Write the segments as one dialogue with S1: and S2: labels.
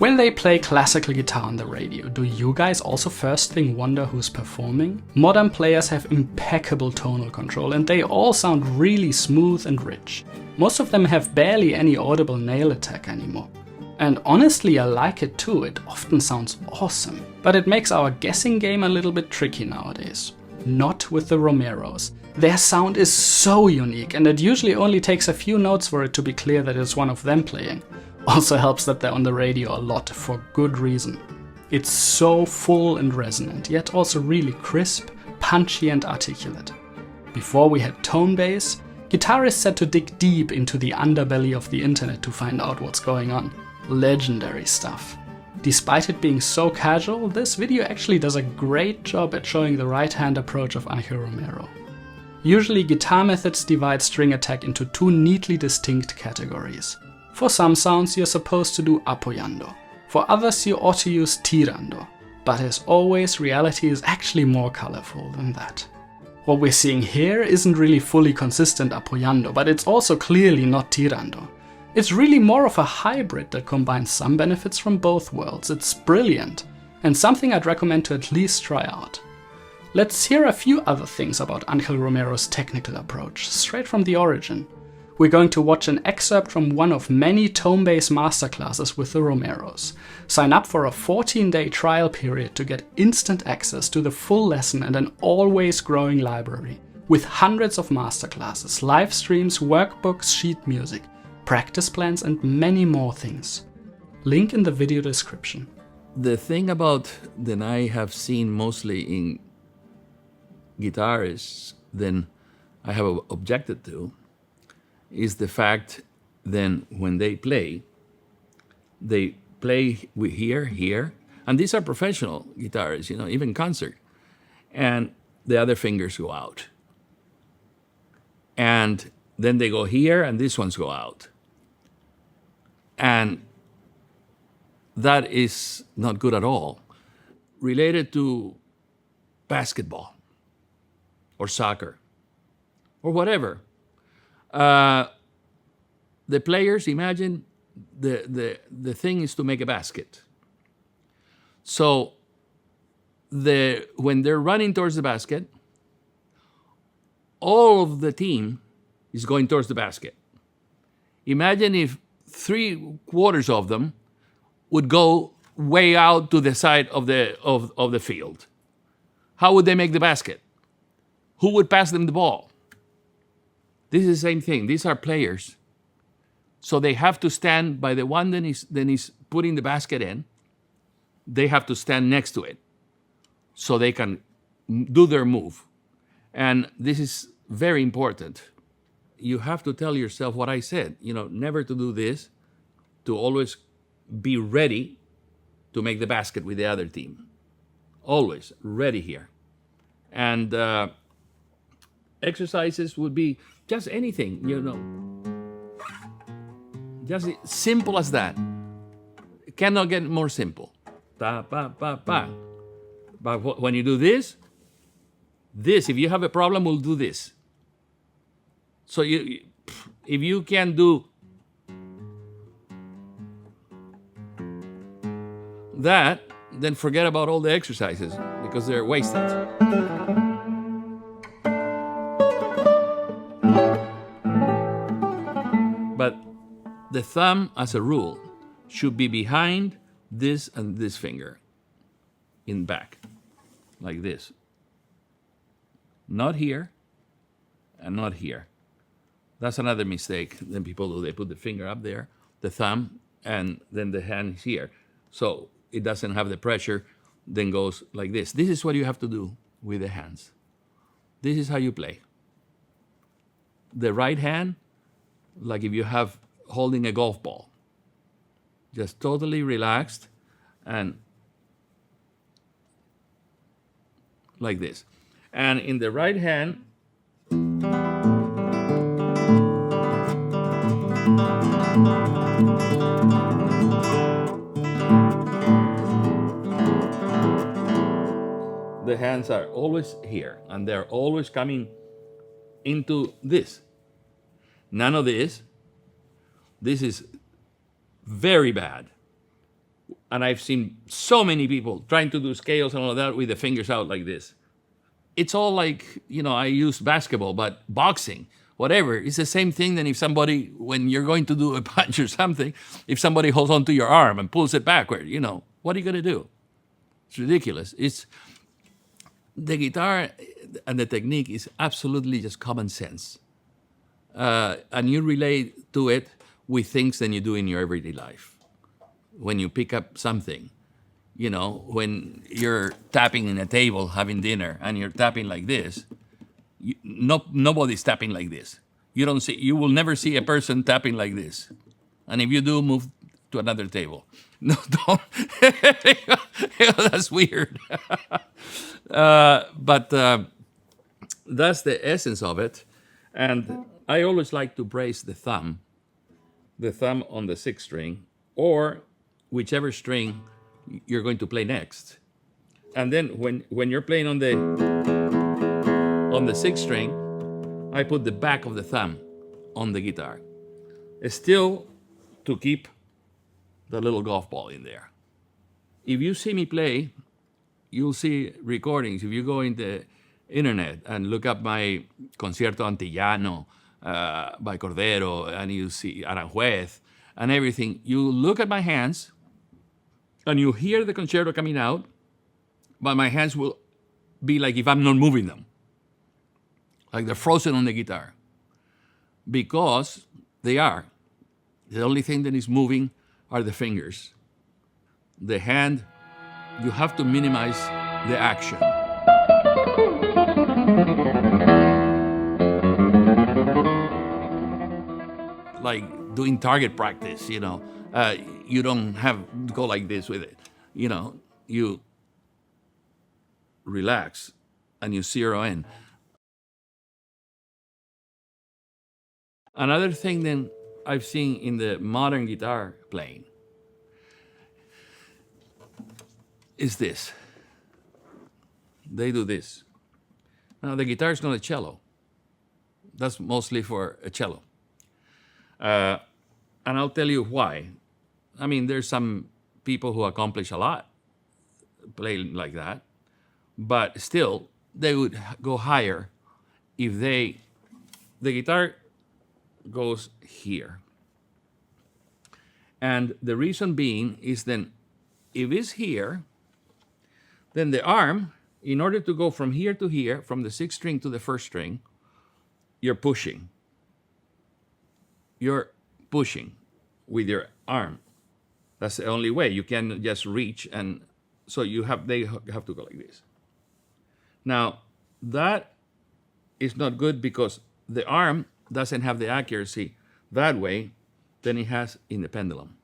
S1: When they play classical guitar on the radio, do you guys also first thing wonder who's performing? Modern players have impeccable tonal control and they all sound really smooth and rich. Most of them have barely any audible nail attack anymore. And honestly, I like it too, it often sounds awesome. But it makes our guessing game a little bit tricky nowadays. Not with the Romeros. Their sound is so unique and it usually only takes a few notes for it to be clear that it's one of them playing. Also helps that they're on the radio a lot for good reason. It's so full and resonant, yet also really crisp, punchy and articulate. Before we had tonebase, guitarists had to dig deep into the underbelly of the internet to find out what's going on. Legendary stuff. Despite it being so casual, this video actually does a great job at showing the right-hand approach of Angel Romero. Usually guitar methods divide string attack into two neatly distinct categories. For some sounds you're supposed to do apoyando, for others you ought to use tirando, but as always reality is actually more colorful than that. What we're seeing here isn't really fully consistent apoyando, but it's also clearly not tirando. It's really more of a hybrid that combines some benefits from both worlds. It's brilliant, and something I'd recommend to at least try out. Let's hear a few other things about Angel Romero's technical approach, straight from the origin. We're going to watch an excerpt from one of many tonebase masterclasses with the Romeros. Sign up for a 14-day trial period to get instant access to the full lesson and an always growing library, with hundreds of masterclasses, live streams, workbooks, sheet music, practice plans and many more things. Link in the video description.
S2: The thing about that I have seen mostly in guitarists, then I have objected to, is the fact then when they play with here, and these are professional guitarists, you know, even concert, and the other fingers go out. And then they go here and these ones go out. And that is not good at all. Related to basketball or soccer or whatever. The players, imagine the thing is to make a basket. So when they're running towards the basket, all of the team is going towards the basket. Imagine if 3/4 of them would go way out to the side of the field. How would they make the basket? Who would pass them the ball? This is the same thing. These are players. So they have to stand by the one that is putting the basket in. They have to stand next to it so they can do their move. And this is very important. You have to tell yourself what I said, you know, never to do this, to always be ready to make the basket with the other team. Always ready here. And exercises would be just anything, you know. Just simple as that. It cannot get more simple. Ta, pa, pa, pa. But when you do this, if you have a problem, we'll do this. So if you can do that, then forget about all the exercises because they're wasted. But the thumb, as a rule, should be behind this and this finger in back, like this. Not here and not here. That's another mistake that people do. They put the finger up there, the thumb, and then the hand is here. So it doesn't have the pressure, then goes like this. This is what you have to do with the hands. This is how you play. The right hand, like if you have holding a golf ball, just totally relaxed and like this. And in the right hand, the hands are always here and they're always coming into this. None of this. This is very bad. And I've seen so many people trying to do scales and all of that with the fingers out like this. It's all like, I use basketball, but boxing, whatever, it's the same thing than if somebody, when you're going to do a punch or something, if somebody holds onto your arm and pulls it backward, what are you going to do? It's ridiculous. The guitar and the technique is absolutely just common sense. And you relate to it with things that you do in your everyday life. When you pick up something, when you're tapping in a table having dinner and you're tapping like this, nobody's tapping like this. You will never see a person tapping like this. And if you do, move to another table. No, don't. That's weird. But that's the essence of it. And I always like to brace the thumb on the sixth string, or whichever string you're going to play next. And then when you're playing on the sixth string, I put the back of the thumb on the guitar. It's still to keep the little golf ball in there. If you see me play, you'll see recordings. If you go in the internet and look up my Concierto Antillano by Cordero, and you see Aranjuez and everything, you look at my hands and you hear the concerto coming out, but my hands will be like if I'm not moving them. Like they're frozen on the guitar. Because they are. The only thing that is moving are the fingers. The hand, you have to minimize the action. Like doing target practice, you don't have to go like this with it. You relax and you zero in. Another thing then I've seen in the modern guitar playing is this. They do this. Now the guitar is not a cello. That's mostly for a cello. And I'll tell you why. I mean, there's some people who accomplish a lot playing like that, but still they would go higher if the guitar goes here. And the reason being is then if it's here, then the arm, in order to go from here to here, from the sixth string to the first string, you're pushing. You're pushing with your arm. That's the only way. You can just reach, and so they have to go like this. Now, that is not good because the arm doesn't have the accuracy that way than it has in the pendulum.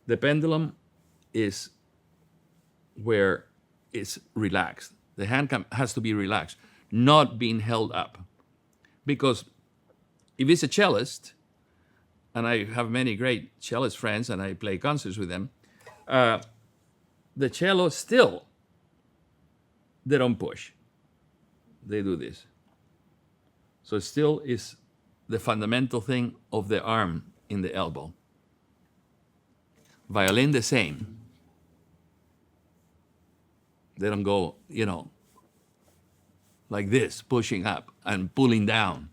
S2: The pendulum is where it's relaxed. The hand has to be relaxed, not being held up. Because if it's a cellist, and I have many great cellist friends and I play concerts with them, the cello still, they don't push. They do this. So it still is the fundamental thing of the arm in the elbow. Violin, the same. They don't go, like this, pushing up and pulling down,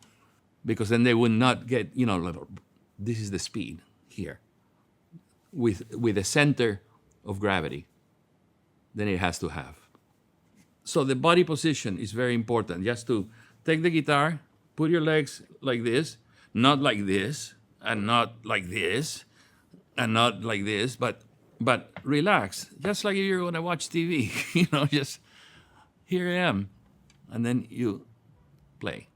S2: because then they would not get, this is the speed here, with a center of gravity, then it has to have. So the body position is very important. Just to take the guitar, put your legs like this, not like this, and not like this, and not like this, but relax, just like if you're going to watch TV, just here I am, and then you play.